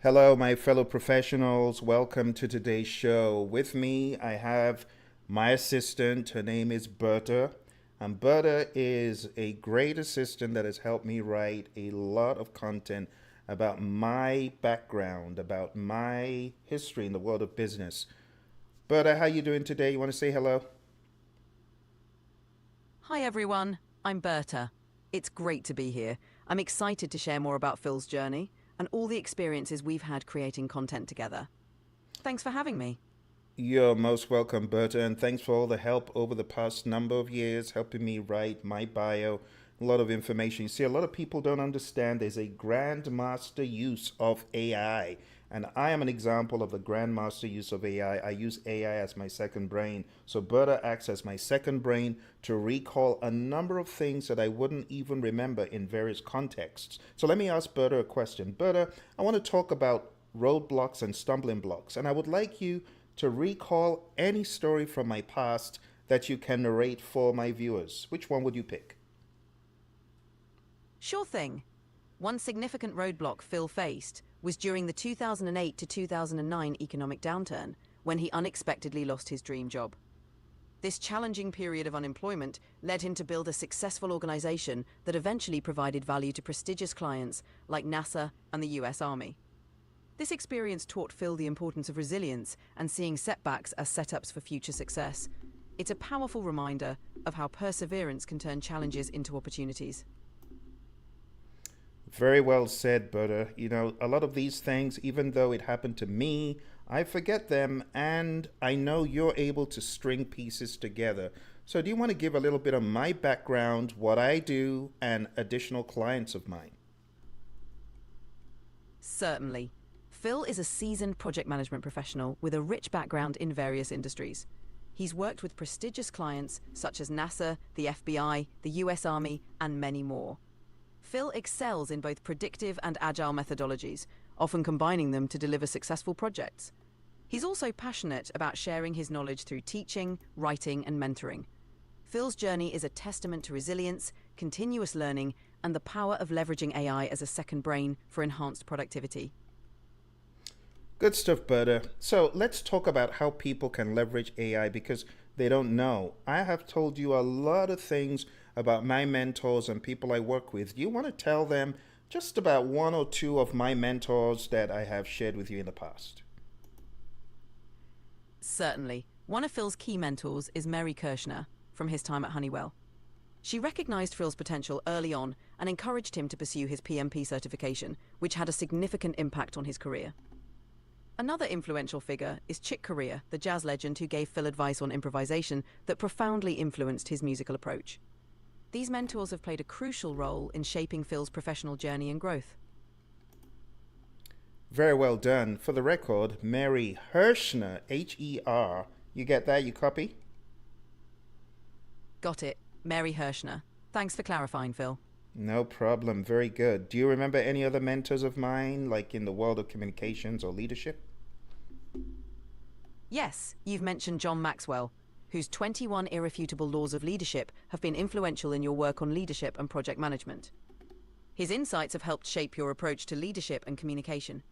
Hello, my fellow professionals. Welcome to today's show. With me, I have my assistant. Her name is Berta. And Berta is a great assistant that has helped me write a lot of content about my background, about my history in the world of business. Berta, how you doing today? You want to say hello? Hi everyone, I'm Berta. It's great to be here. I'm excited to share more about Phil's journey and all the experiences we've had creating content together. Thanks for having me. You're most welcome, Berta, and thanks for all the help over the past number of years, helping me write my bio. A lot of information. You see, a lot of people don't understand there's a grandmaster use of AI. And I am an example of the grandmaster use of AI. I use AI as my second brain. So Berta acts as my second brain to recall a number of things that I wouldn't even remember in various contexts. So let me ask Berta a question. Berta, I want to talk about roadblocks and stumbling blocks. And I would like you to recall any story from my past that you can narrate for my viewers. Which one would you pick? Sure thing. One significant roadblock Phil faced was during the 2008 to 2009 economic downturn, when he unexpectedly lost his dream job. This challenging period of unemployment led him to build a successful organization that eventually provided value to prestigious clients like NASA and the US Army. This experience taught Phil the importance of resilience and seeing setbacks as setups for future success. It's a powerful reminder of how perseverance can turn challenges into opportunities. Very well said, Berta. You know, a lot of these things, even though it happened to me, I forget them, and I know you're able to string pieces together. So, do you want to give a little bit of my background, what I do, and additional clients of mine? Certainly. Phil is a seasoned project management professional with a rich background in various industries. He's worked with prestigious clients such as NASA, the FBI, the US Army, and many more. Phil excels in both predictive and agile methodologies, often combining them to deliver successful projects. He's also passionate about sharing his knowledge through teaching, writing, and mentoring. Phil's journey is a testament to resilience, continuous learning, and the power of leveraging AI as a second brain for enhanced productivity. Good stuff, Berta. So, let's talk about how people can leverage AI because they don't know. I have told you a lot of things about my mentors and people I work with. Do you want to tell them just about one or two of my mentors that I have shared with you in the past? Certainly. One of Phil's key mentors is Mary Kirshner from his time at Honeywell. She recognized Phil's potential early on and encouraged him to pursue his PMP certification, which had a significant impact on his career. Another influential figure is Chick Corea, the jazz legend who gave Phil advice on improvisation that profoundly influenced his musical approach. These mentors have played a crucial role in shaping Phil's professional journey and growth. Very well done. For the record, Mary Hershner, H-E-R. You get that? You copy? Got it. Mary Hershner. Thanks for clarifying, Phil. No problem. Very good. Do you remember any other mentors of mine, like in the world of communications or leadership? Yes, you've mentioned John Maxwell, whose 21 irrefutable laws of leadership have been influential in your work on leadership and project management. His insights have helped shape your approach to leadership and communication.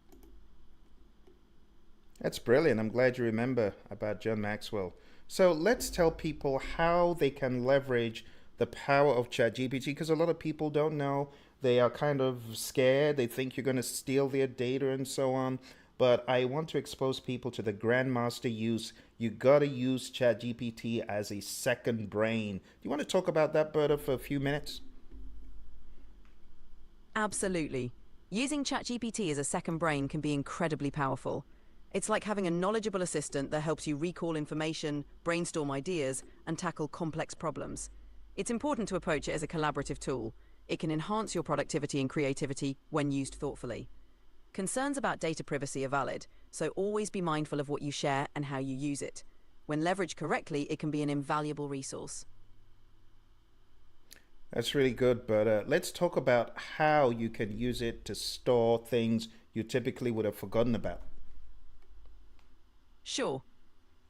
That's brilliant. I'm glad you remember about John Maxwell. So let's tell people how they can leverage the power of ChatGPT because a lot of people don't know. They are kind of scared. They think you're going to steal their data and so on. But I want to expose people to the grandmaster use. You got to use ChatGPT as a second brain. Do you want to talk about that, Berta, for a few minutes? Absolutely. Using ChatGPT as a second brain can be incredibly powerful. It's like having a knowledgeable assistant that helps you recall information, brainstorm ideas, and tackle complex problems. It's important to approach it as a collaborative tool. It can enhance your productivity and creativity when used thoughtfully. Concerns about data privacy are valid, so always be mindful of what you share and how you use it. When leveraged correctly, it can be an invaluable resource. That's really good, Berta. Let's talk about how you can use it to store things you typically would have forgotten about. Sure.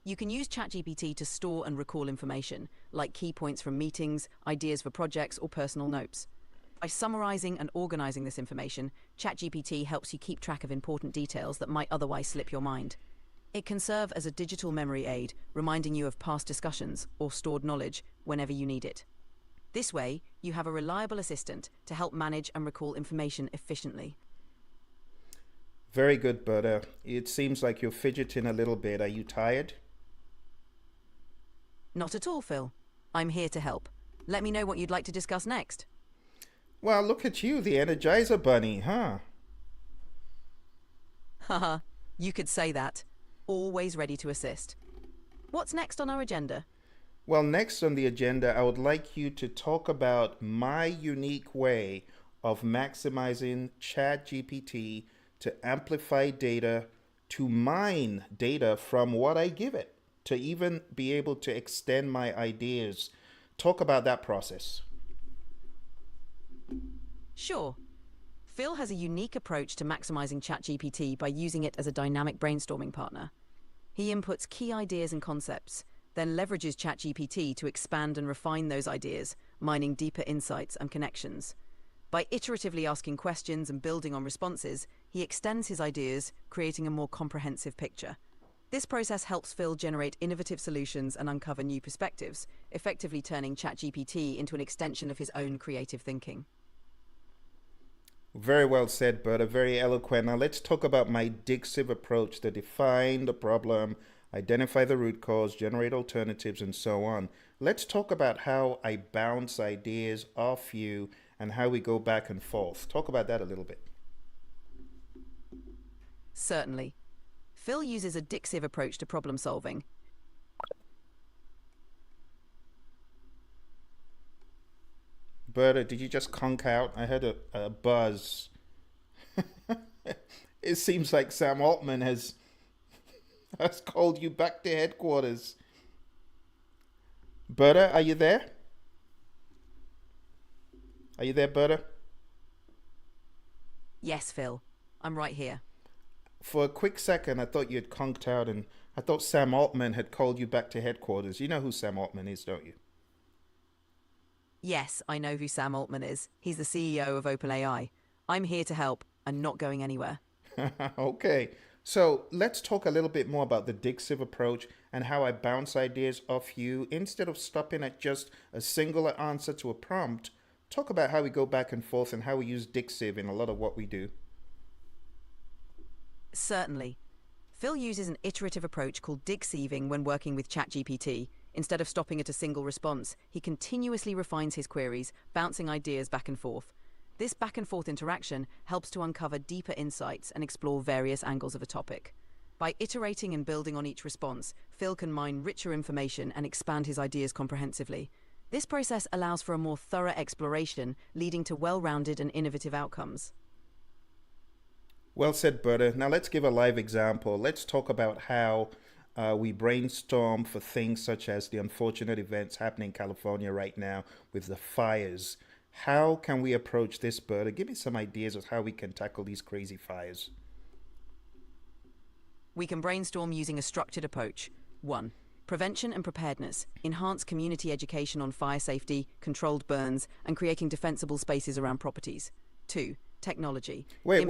You can use ChatGPT to store and recall information, like key points from meetings, ideas for projects, or personal notes. By summarizing and organizing this information, ChatGPT helps you keep track of important details that might otherwise slip your mind. It can serve as a digital memory aid, reminding you of past discussions or stored knowledge whenever you need it. This way, you have a reliable assistant to help manage and recall information efficiently. Very good, Bera. It seems like you're fidgeting a little bit. Are you tired? Not at all, Phil. I'm here to help. Let me know what you'd like to discuss next. Well, look at you, the Energizer Bunny, huh? Haha, you could say that. Always ready to assist. What's next on our agenda? Well, next on the agenda, I would like you to talk about my unique way of maximizing ChatGPT to amplify data, to mine data from what I give it, to even be able to extend my ideas. Talk about that process. Sure. Phil has a unique approach to maximizing ChatGPT by using it as a dynamic brainstorming partner. He inputs key ideas and concepts, then leverages ChatGPT to expand and refine those ideas, mining deeper insights and connections. By iteratively asking questions and building on responses, he extends his ideas, creating a more comprehensive picture. This process helps Phil generate innovative solutions and uncover new perspectives, effectively turning ChatGPT into an extension of his own creative thinking. Very well said, Bera. Very eloquent. Now let's talk about my DIGCIV approach to define the problem, identify the root cause, generate alternatives, and so on. Let's talk about how I bounce ideas off you and how we go back and forth. Talk about that a little bit. Certainly. Phil uses a DIGCIV approach to problem solving. Bera, did you just conk out? I heard a buzz. It seems like Sam Altman has called you back to headquarters. Bera, are you there? Are you there, Bera? Yes, Phil. I'm right here. For a quick second, I thought you had conked out and I thought Sam Altman had called you back to headquarters. You know who Sam Altman is, don't you? Yes, I know who Sam Altman is. He's the CEO of OpenAI. I'm here to help and not going anywhere. Okay, so let's talk a little bit more about the DIGCIV approach and how I bounce ideas off you. Instead of stopping at just a singular answer to a prompt, talk about how we go back and forth and how we use DIGCIV in a lot of what we do. Certainly. Phil uses an iterative approach called DIGCIVing when working with ChatGPT. Instead of stopping at a single response, he continuously refines his queries, bouncing ideas back and forth. This back and forth interaction helps to uncover deeper insights and explore various angles of a topic. By iterating and building on each response, Phil can mine richer information and expand his ideas comprehensively. This process allows for a more thorough exploration, leading to well-rounded and innovative outcomes. Well said, Bera. Now let's give a live example. Let's talk about how we brainstorm for things such as the unfortunate events happening in California right now with the fires. How can we approach this, Bera? Give me some ideas of how we can tackle these crazy fires. We can brainstorm using a structured approach. 1. Prevention and preparedness. Enhance community education on fire safety, controlled burns, and creating defensible spaces around properties. 2. Technology. Wait.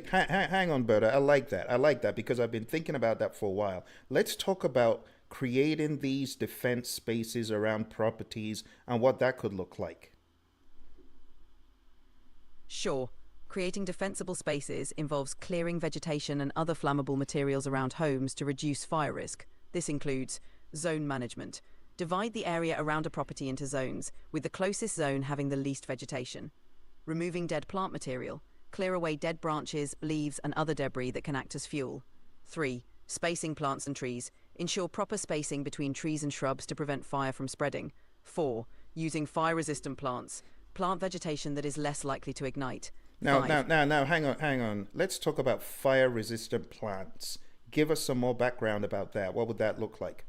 Hang on, Bera. I like that because I've been thinking about that for a while. Let's talk about creating these defense spaces around properties and what that could look like. Sure. Creating defensible spaces involves clearing vegetation and other flammable materials around homes to reduce fire risk. This includes zone management. Divide the area around a property into zones, with the closest zone having the least vegetation. Removing dead plant material. Clear away dead branches, leaves, and other debris that can act as fuel. 3. Spacing plants and trees. Ensure proper spacing between trees and shrubs to prevent fire from spreading. 4. Using fire-resistant plants. Plant vegetation that is less likely to ignite. Now, hang on. Let's talk about fire-resistant plants. Give us some more background about that. What would that look like?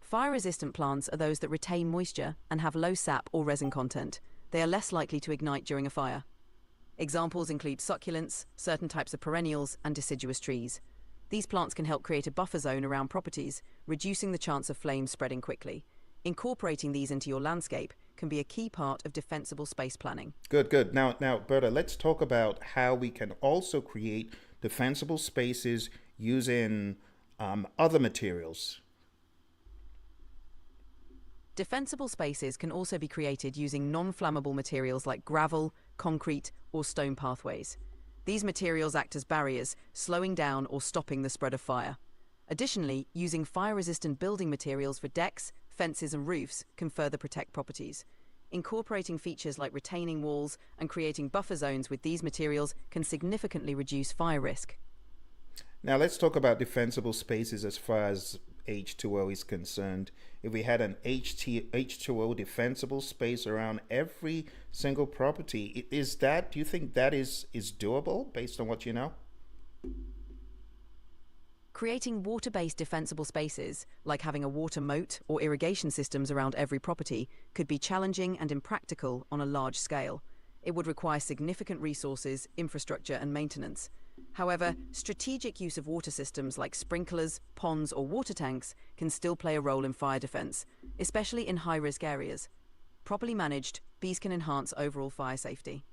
Fire-resistant plants are those that retain moisture and have low sap or resin content. They are less likely to ignite during a fire. Examples include succulents, certain types of perennials, and deciduous trees. These plants can help create a buffer zone around properties, reducing the chance of flames spreading quickly. Incorporating these into your landscape can be a key part of defensible space planning. Good, good. Now, Berta, let's talk about how we can also create defensible spaces using other materials. Defensible spaces can also be created using non-flammable materials like gravel, concrete, or stone pathways. These materials act as barriers, slowing down or stopping the spread of fire. Additionally, using fire-resistant building materials for decks, fences, and roofs can further protect properties. Incorporating features like retaining walls and creating buffer zones with these materials can significantly reduce fire risk. Now, let's talk about defensible spaces as far as H2O is concerned. If we had an H2O defensible space around every single property, do you think that is doable based on what you know? Creating water-based defensible spaces, like having a water moat or irrigation systems around every property, could be challenging and impractical on a large scale. It would require significant resources, infrastructure, and maintenance. However, strategic use of water systems like sprinklers, ponds, or water tanks can still play a role in fire defense, especially in high-risk areas. Properly managed, these can enhance overall fire safety.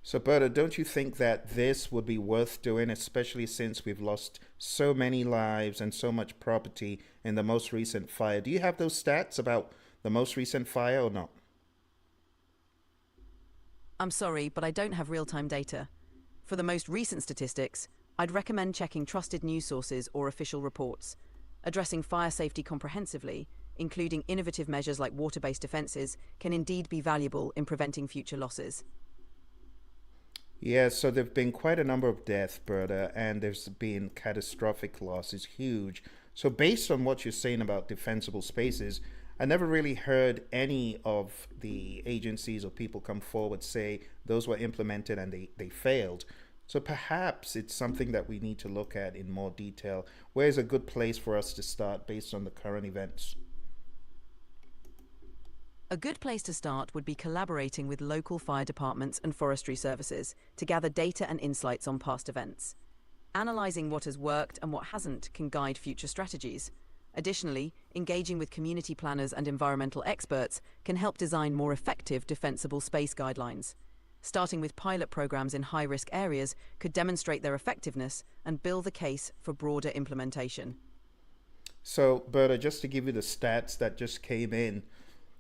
So, Berta, don't you think that this would be worth doing, especially since we've lost so many lives and so much property in the most recent fire? Do you have those stats about the most recent fire or not? I'm sorry, but I don't have real-time data. For the most recent statistics, I'd recommend checking trusted news sources or official reports. Addressing fire safety comprehensively, including innovative measures like water-based defenses, can indeed be valuable in preventing future losses. Yeah, so there've been quite a number of deaths, Berta, and there's been catastrophic losses, huge. So based on what you're saying about defensible spaces, I never really heard any of the agencies or people come forward say those were implemented and they failed. So perhaps it's something that we need to look at in more detail. Where's a good place for us to start based on the current events? A good place to start would be collaborating with local fire departments and forestry services to gather data and insights on past events. Analysing what has worked and what hasn't can guide future strategies. Additionally, engaging with community planners and environmental experts can help design more effective defensible space guidelines. Starting with pilot programs in high-risk areas could demonstrate their effectiveness and build the case for broader implementation. So, Berta, just to give you the stats that just came in,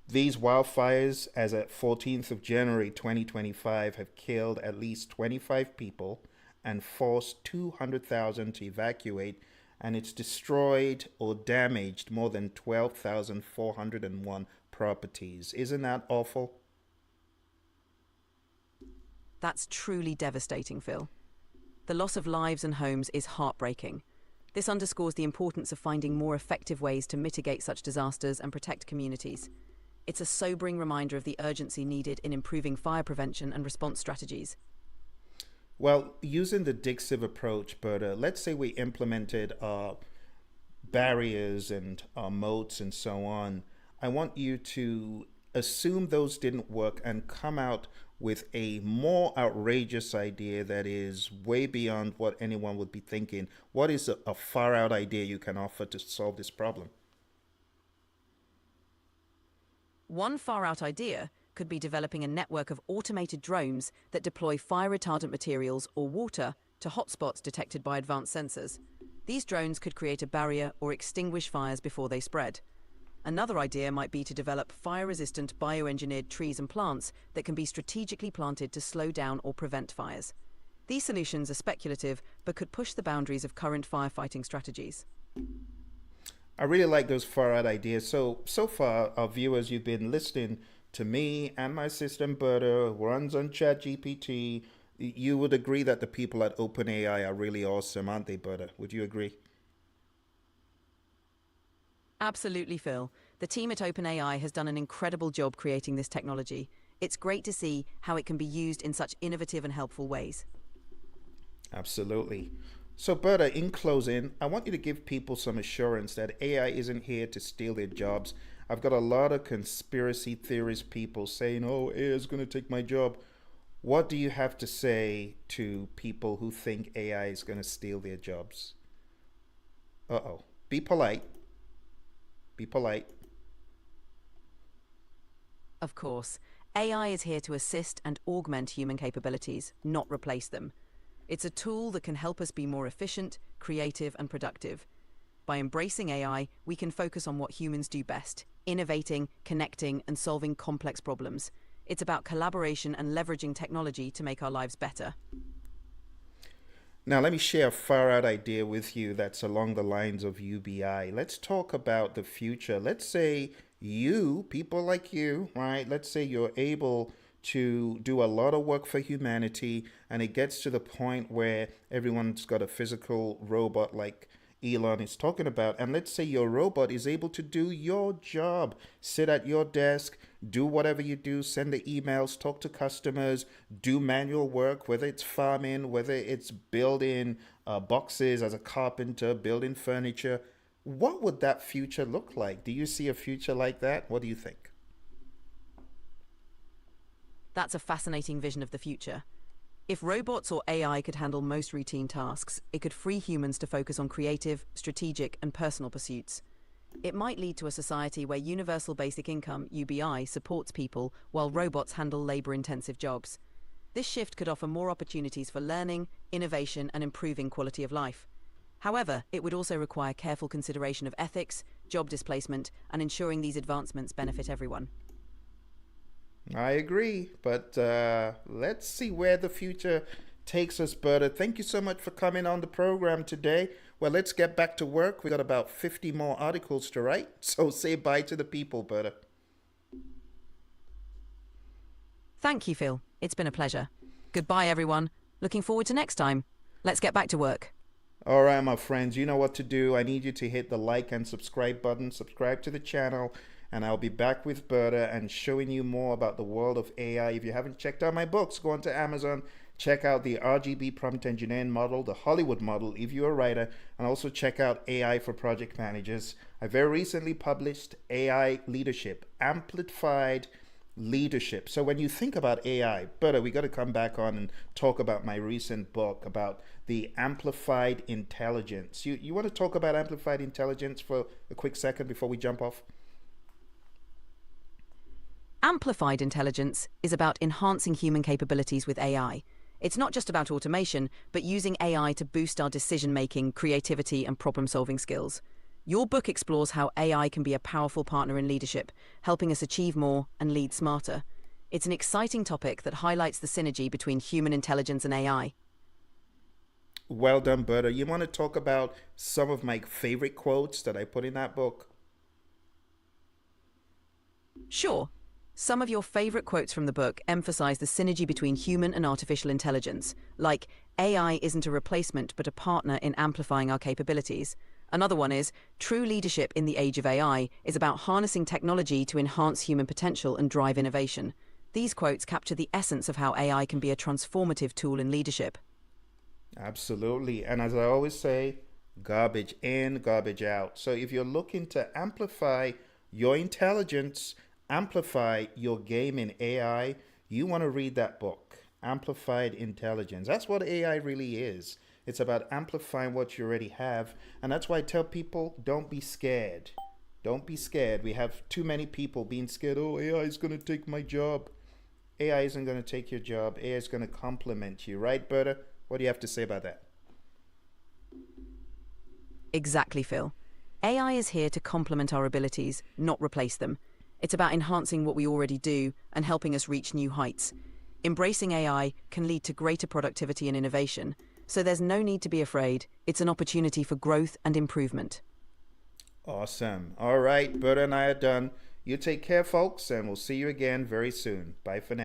these wildfires, as at 14th of January 2025, have killed at least 25 people and forced 200,000 to evacuate, and it's destroyed or damaged more than 12,401 properties. Isn't that awful? That's truly devastating, Phil. The loss of lives and homes is heartbreaking. This underscores the importance of finding more effective ways to mitigate such disasters and protect communities. It's a sobering reminder of the urgency needed in improving fire prevention and response strategies. Well, using the DIGCIV approach, Berta, let's say we implemented barriers and moats and so on. I want you to assume those didn't work and come out with a more outrageous idea that is way beyond what anyone would be thinking. What is a far out idea you can offer to solve this problem? One far-out idea could be developing a network of automated drones that deploy fire-retardant materials or water to hotspots detected by advanced sensors. These drones could create a barrier or extinguish fires before they spread. Another idea might be to develop fire-resistant bioengineered trees and plants that can be strategically planted to slow down or prevent fires. These solutions are speculative but could push the boundaries of current firefighting strategies. I really like those far out ideas. So far, our viewers, you've been listening to me and my assistant Berta, who runs on ChatGPT. You would agree that the people at OpenAI are really awesome, aren't they, Berta? Would you agree? Absolutely, Phil. The team at OpenAI has done an incredible job creating this technology. It's great to see how it can be used in such innovative and helpful ways. Absolutely. So, Berta, in closing, I want you to give people some assurance that AI isn't here to steal their jobs. I've got a lot of conspiracy theorist people saying, oh, AI is going to take my job. What do you have to say to people who think AI is going to steal their jobs? Uh-oh. Be polite. Be polite. Of course, AI is here to assist and augment human capabilities, not replace them. It's a tool that can help us be more efficient, creative, and productive. By embracing AI, we can focus on what humans do best: innovating, connecting, and solving complex problems. It's about collaboration and leveraging technology to make our lives better. Now, let me share a far out idea with you that's along the lines of UBI. Let's talk about the future. Let's say people like you, right? Let's say you're able to do a lot of work for humanity, and it gets to the point where everyone's got a physical robot like Elon is talking about. And let's say your robot is able to do your job, sit at your desk, do whatever you do, send the emails, talk to customers, do manual work, whether it's farming, whether it's building boxes as a carpenter, building furniture. What would that future look like? Do you see a future like that? What do you think? That's a fascinating vision of the future. If robots or AI could handle most routine tasks, it could free humans to focus on creative, strategic, and personal pursuits. It might lead to a society where universal basic income, UBI, supports people while robots handle labor-intensive jobs. This shift could offer more opportunities for learning, innovation, and improving quality of life. However, it would also require careful consideration of ethics, job displacement, and ensuring these advancements benefit everyone. I agree, but let's see where the future takes us, Bera. Thank you so much for coming on the program today. Well, let's get back to work. We got about 50 more articles to write, so say bye to the people, Bera. Thank you, Phil. It's been a pleasure. Goodbye, everyone. Looking forward to next time. Let's get back to work. All right, my friends, you know what to do. I need you to hit the like and subscribe button, subscribe to the channel, and I'll be back with Bera and showing you more about the world of AI. If you haven't checked out my books, go on to Amazon, check out the RGB prompt engineering model, the Hollywood model if you're a writer, and also check out AI for project managers. I very recently published AI Leadership, Amplified Leadership. So when you think about AI, Bera, we got to come back on and talk about my recent book about the amplified intelligence. You want to talk about amplified intelligence for a quick second before we jump off? Amplified intelligence is about enhancing human capabilities with AI. It's not just about automation, but using AI to boost our decision-making, creativity, and problem-solving skills. Your book explores how AI can be a powerful partner in leadership, helping us achieve more and lead smarter. It's an exciting topic that highlights the synergy between human intelligence and AI. Well done, Bera. You want to talk about some of my favorite quotes that I put in that book? Sure. Some of your favorite quotes from the book emphasize the synergy between human and artificial intelligence, like AI isn't a replacement but a partner in amplifying our capabilities. Another one is, true leadership in the age of AI is about harnessing technology to enhance human potential and drive innovation. These quotes capture the essence of how AI can be a transformative tool in leadership. Absolutely. And as I always say, garbage in, garbage out. So if you're looking to amplify your intelligence, amplify your game in AI, you want to read that book, Amplified Intelligence. That's what AI really is. It's about amplifying what you already have. And that's why I tell people, don't be scared. Don't be scared. We have too many people being scared. Oh, AI is going to take my job. AI isn't going to take your job. AI is going to complement you. Right, Bera? What do you have to say about that? Exactly, Phil. AI is here to complement our abilities, not replace them. It's about enhancing what we already do and helping us reach new heights. Embracing AI can lead to greater productivity and innovation, so there's no need to be afraid. It's an opportunity for growth and improvement. Awesome. All right, Bera and I are done. You take care, folks, and we'll see you again very soon. Bye for now.